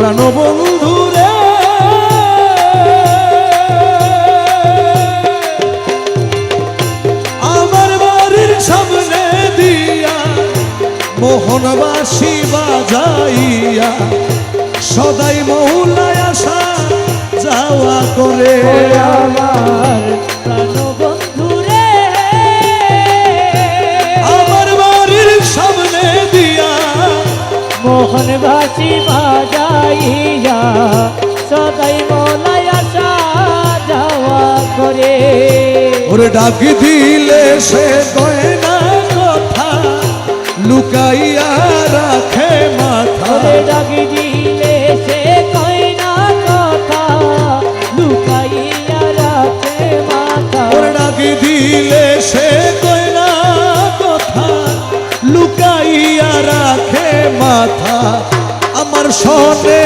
প্রাণবন্ধু রে আমার বাড়ির সামনে দিয়া মোহনবাসী বাজাইয়া সদাই মৌলায় আসা যাওয়া করে আমার প্রাণবন্ধু রে আমার বাড়ির সামনে দিয়া মোহনবাসী বাজাইয়া সদাই মৌলায় আসা যাওয়া করে ওরে ডাক দিলে সে গয়না কথা লুকাইয়া রাখে মাথা ওরে ডাক দিলে সে গয়না কথা লুকাইয়া রাখে মাথা ওরে ডাক দিলে সে গয়না কথা লুকাইয়া রাখে মাথা আমার শোনে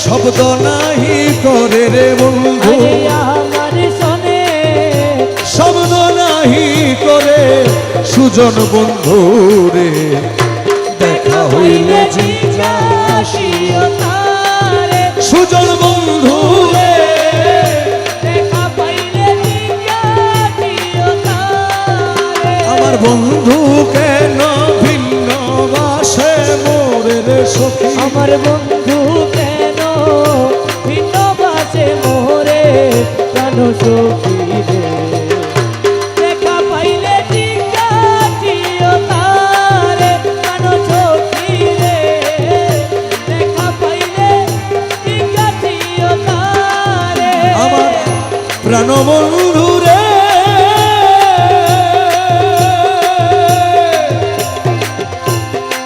শব্দ নাহি করে রে বন্ধু আরে আমার শোনে শব্দ নাহি করে সুজন বন্ধু রে দেখা হইলে জিজ্ঞাসিও তারে সুজন বন্ধু রে দেখা পাইলে জিজ্ঞাসিও তারে আমার বন্ধু কেন ভিন্ন বাসে মোরে রে সখী আমার বন্ধু কেন ভিন্ন বাসে মোরে প্রাণ সখী রে দেখা পাইলে জিজ্ঞাসিও তারে প্রাণ সখী রে দেখা পাইলে জিজ্ঞাসিও তারে আমার প্রাণবন্ধু রে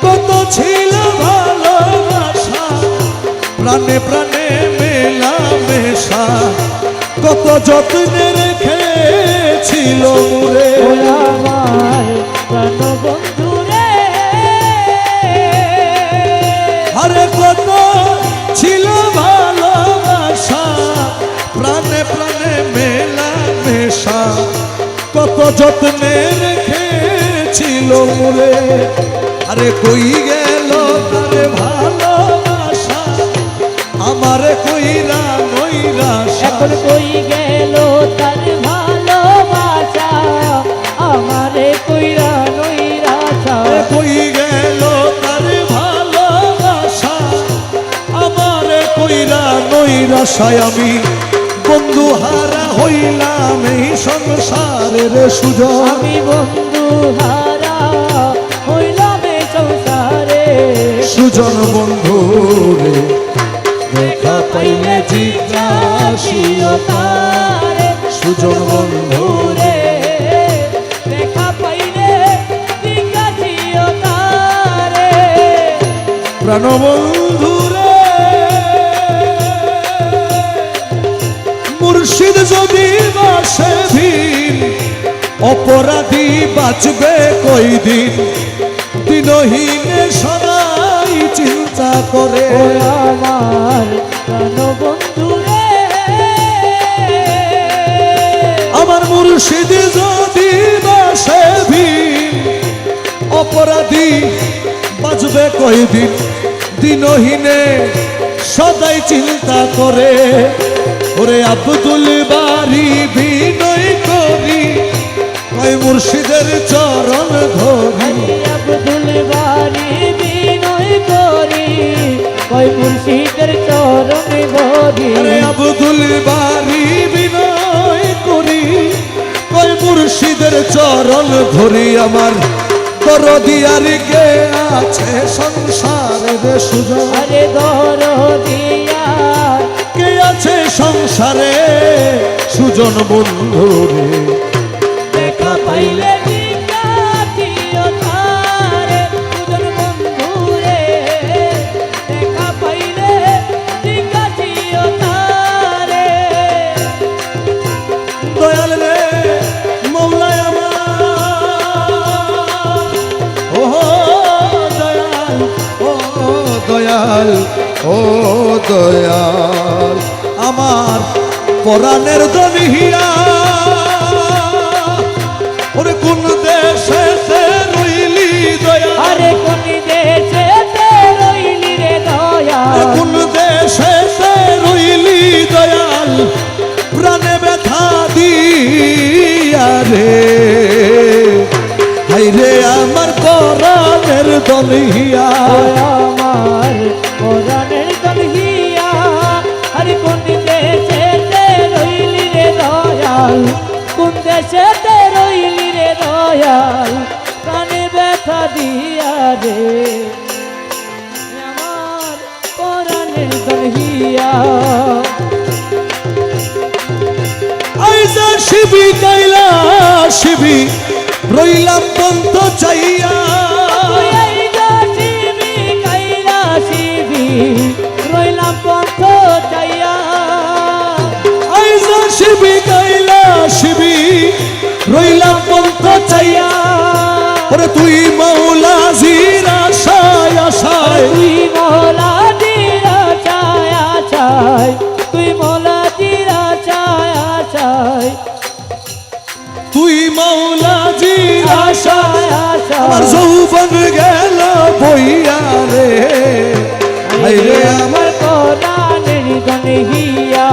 কত ছিল ভালোবাসা প্রাণে প্রাণে মেলা মেশা কত যত্নে রেখেছিল মুরে ও আমার প্রাণবন্ধু রে আরে কত ছিল ভালোবাসা প্রাণে প্রাণে মেলা মেশা কত যত্নে রেখেছিল মুরে আরে কই গেল তারে ভালোবাসা আমারে কইরা নৈরাশা এখন কই গেল তার ভালোবাসা আমারে কইরা নৈরাশা কই গেল তার ভালোবাসা আমারে কইরা নৈরাশায় আমি বন্ধু হারা হইলাম এই সংসারের সুযোগ আমি বন্ধু হারা হইলাম এই সংসারে সুজন বন্ধু রে দেখা পাইলে জিজ্ঞাসিও তারে সুজন বন্ধু রে দেখা পাইলে জিজ্ঞাসিও তারে প্রাণবন্ধু রে মুর্শিদ যদি বাসে ভিন অপরাধী বাঁচবে কই দিন দিনহীনে সদাই চিন্তা করে ও আমার প্রাণবন্ধু রে আমার মুর্শিদ যদি বাসে ভিন অপরাধী বাঁচবে কই দিন দিনহীনে সদাই চিন্তা করে ওরে আব্দুল বারি বিনয় করি কই মুর্শিদের চরণ ধরি আব্দুল বারি বিনয় করি কই মুর্শিদের চরণ ধরি আরে আব্দুল বারি বিনয় করি কই মুর্শিদের চরণ ধরি আমার দরদিয়ার কে আছে সংসারের সুযোগ আরে দরদিয়া কে আছে সংসারে সুজন বন্ধু রে দেখা পাইলে জিজ্ঞাসিও তারে সুজন বন্ধু রে দেখা পাইলে জিজ্ঞাসিও তারে দয়াল রে মৌলায় আমার ও দয়াল ও দয়াল ও দয়াল আমার পরাণের দনিয়া ওরে কোন দেশে রইলি দয়াল আরে কোন দেশে রইলি রে দয়া কোন দেশে রে হাই রে আমার পরাণের দলহিয়া আমার পরাণের দলহিয়া আরে কোন দেশেতে রইলি রে দয়াল কোন দেশেতে রইলি রে দয়াল প্রাণে ব্যথা দিয়া রে আমার পরাণের দলহিয়া আইজা শিবি কাইলা শিবি রইলাম বন্ধ চাইয়া রইলাম পন্থ চাইয়া আইজা শিবি কাইলা শিবি রইলাম বন্ধ চাইয়া ওরে তুই মৌলা জিরা আশায় আশায় তুই মৌলা জিরা ছায়া ছায় তুই মৌলা জিরা ছায়া ছায় তুই মৌলা জিরা আশায় ছায়া আমার যৌবন গেল বইয়া রে হাই রে আমার পরাণের দলহিয়া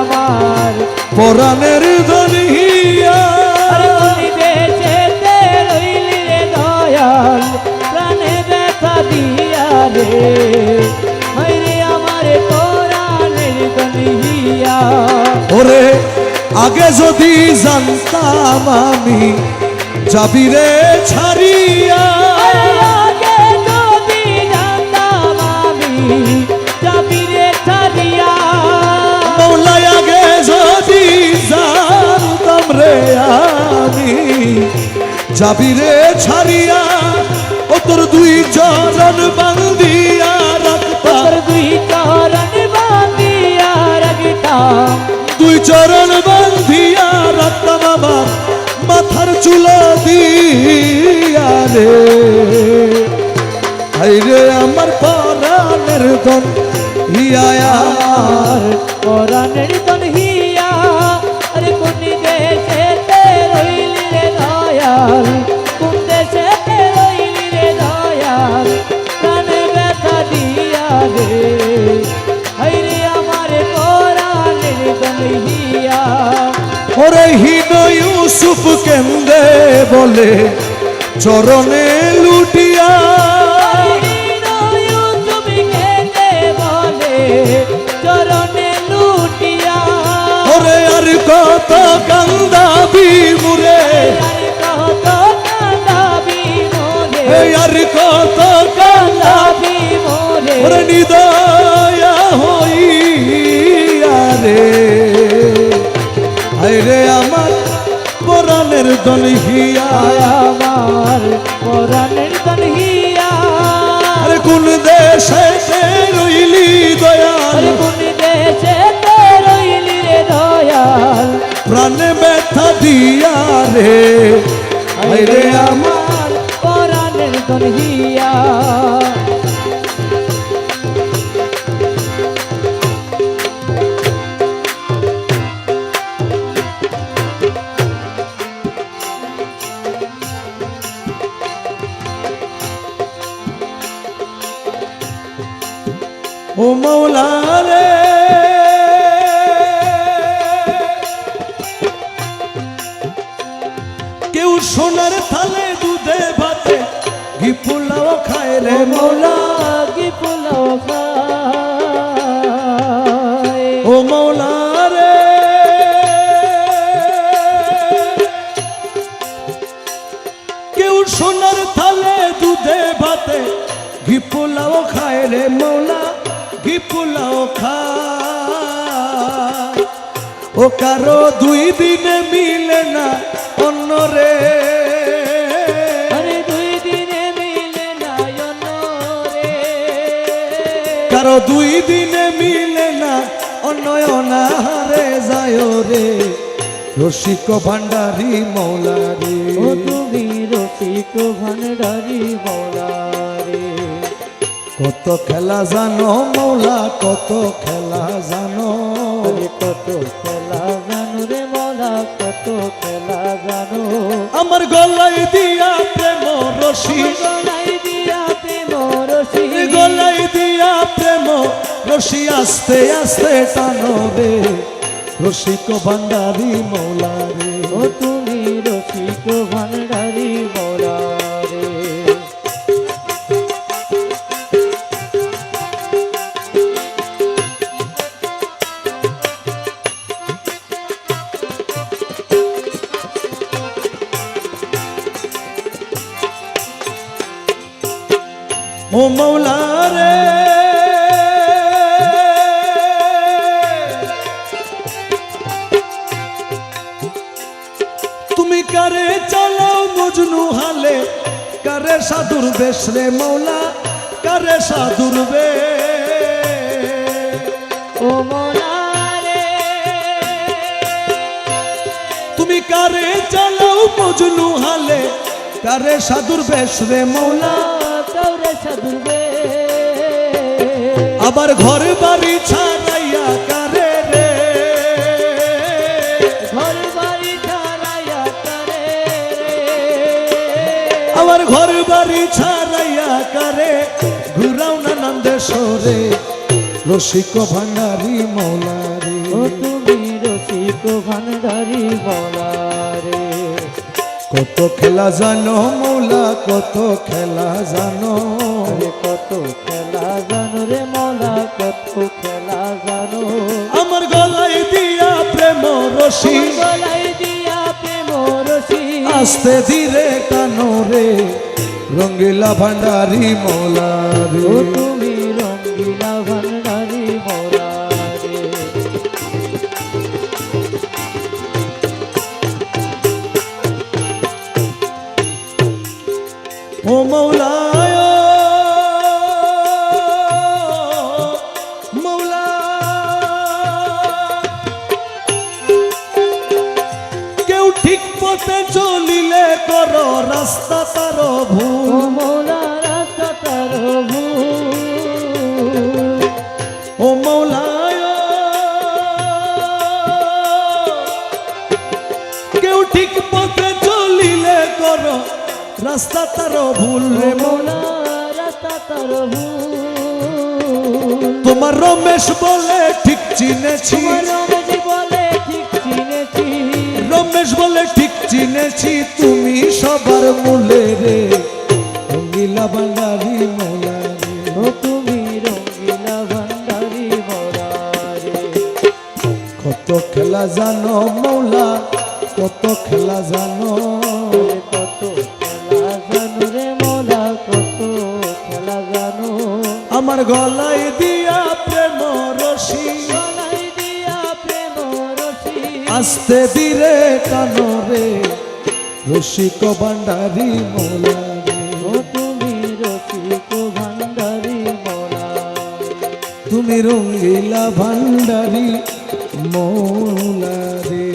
আমার পরাণের দলহিয়া দেশেতে রইলি রে দয়াল প্রাণে ব্যথা দিয়া রে হায়রে আমার পরাণের দলহিয়া ওরে আগে যদি জানতাম আমি যাবি রে ছাড়িয়া আগে যদি জানতাম আমি যাবি রে ছাড়িয়া মৌলাই আগে যদি জানতাম রে আমি যাবি রে ছাড়িয়া ও তোর দুই চরণ বান্ধিয়া রাখতাম তোর দুই চরণ বাঁধিয়া রাখতাম দুই চরণ বান্ধিয়া রাখতাম আমার মাথার চুলা দিয়া রে হাই রে আমার পরাণের দন হিয়া আর পরাণের দলহিয়া আরে কোন দেশেতে রইলি রে দয়াল কোন দেশেতে রইলি রে দয়াল প্রাণে ব্যথা দিয়া রে হায়রে আমার পরাণের দলহিয়া ওরে হীন ইউসুফ কেন্দে বলে চরণে লুটিয়া চরণে লুটিয়া ওরে আর কত কান্দাবি মুরে কত কাঁদাবি মোরে আর কত কান্দা কাঁদাবি মোরে ওরে নিদয়া হইয়া রে হাই রে আমার পরাণের দলহিয়া আমার পরাণের দলহিয়া আরে কোন দেশে রইলি দয়াল কোন দেশেতে রইলি রে দয়াল প্রাণে ব্যথা দিয়া রে হাই রে আমার আমার পরাণের দলহিয়া ও মৌলা রে কেউ সোনার থালে দুধে ভাতে ঘি পোলাও খায় রে মৌলা কি পোলাও খায় ও মৌলা রে কেউ সোনার থালে দুধে ভাতে ঘি পোলাও খায় রে মৌলা ঘি পোলাও খায় ও কারো দুই দিনে মিলে না অন্য রে আরে দুই দিনে মিলে না রে কারো দুই দিনে মিলে না অন্যয়নারে যায় রে রসিক ভান্ডারি মৌলা রে ও তুমি রসিক ভান্ডারি মৌলা রে কত খেলা জানো মৌলা কত খেলা জানো আরে কত খেলা জানো রে মৌলা কত খেলা জানো আমার গলাই দিয়া প্রেম রশি গলাই দিয়া প্রেম রশি গলাই দিয়া প্রেম রশি আস্তে আস্তে টানো রে রসিক ভান্ডারি মৌলা রে ও তুমি রসিক ভান্ডারি মোরা রে। ও মৌলা রে তুমি কারে চালাও মজনু হালে, কারে সাধুর বেশ রে মৌলা, কারে সাধুর বেশ। ও মোরা রে তুমি কারে চালাও মজনু হালে, কারে সাধুর বেশ রে মৌলা, কারে সাধুর বেশ। আবার ঘর বাড়ি ছাড়াইয়া কারে রে, ঘর বাড়ি ছাড়াইয়া কারে আবার ঘর বাড়ি ছাড়াইয়া কারে ঘুরাও না নন্দেশ্বরে, রসিক ভান্ডারি মৌলা রে। ও তুমি রসিক ভান্ডারি মোরা রে। কত খেলা জানো মৌলা, কত খেলা জানো, আরে কত খেলা জানো রে মোলা, কত খেলা জানো। আমার গলায় দিয়া প্রেম রশি, আমার গলায় দিয়া প্রেম রশি। আস্তে ধীরে কানো রে, রঙ্গিলা ভান্ডারি মৌলা রে। ও তুমি রঙ্গিলা ভান্ডারি মোরা রে। ও মৌলা মৌলা, কেউ ঠিক পথে চলিলে কর রাস্তা তার ও ভুল, মোলা রাস্তা তার ভুল। ও মৌলা কেউ ঠিক পথে চলিলে কর রাস্তা তার ভুল ও রে মোলা রাস্তা তার ভুল। তোমার রমেশ বলে ঠিক চিনেছি, তোমার রমেশ বলে ঠিক চিনেছি। রমেশ বলে ঠিক চিনেছি, তুমি সবার মূলে রে, রঙ্গিলা ভান্ডারি মৌলা রে। ও তুমি রঙ্গিলা ভান্ডারি মোরা রে। কত খেলা জানো মৌলা, কত খেলা জানো, কত খেলা জানো রে মোলা, কত খেলা জানো। আমার গলায় দিয়া প্রেম রশি, গলায় দিয়া প্রেম রশি। আস্তে ধীরে কানো রে, রসিক ভান্ডারি মৌলা রে। ও তুমি রসিক ভান্ডারি মোরা রে। তুমি রঙ্গিলা ভান্ডারি মৌলা রে।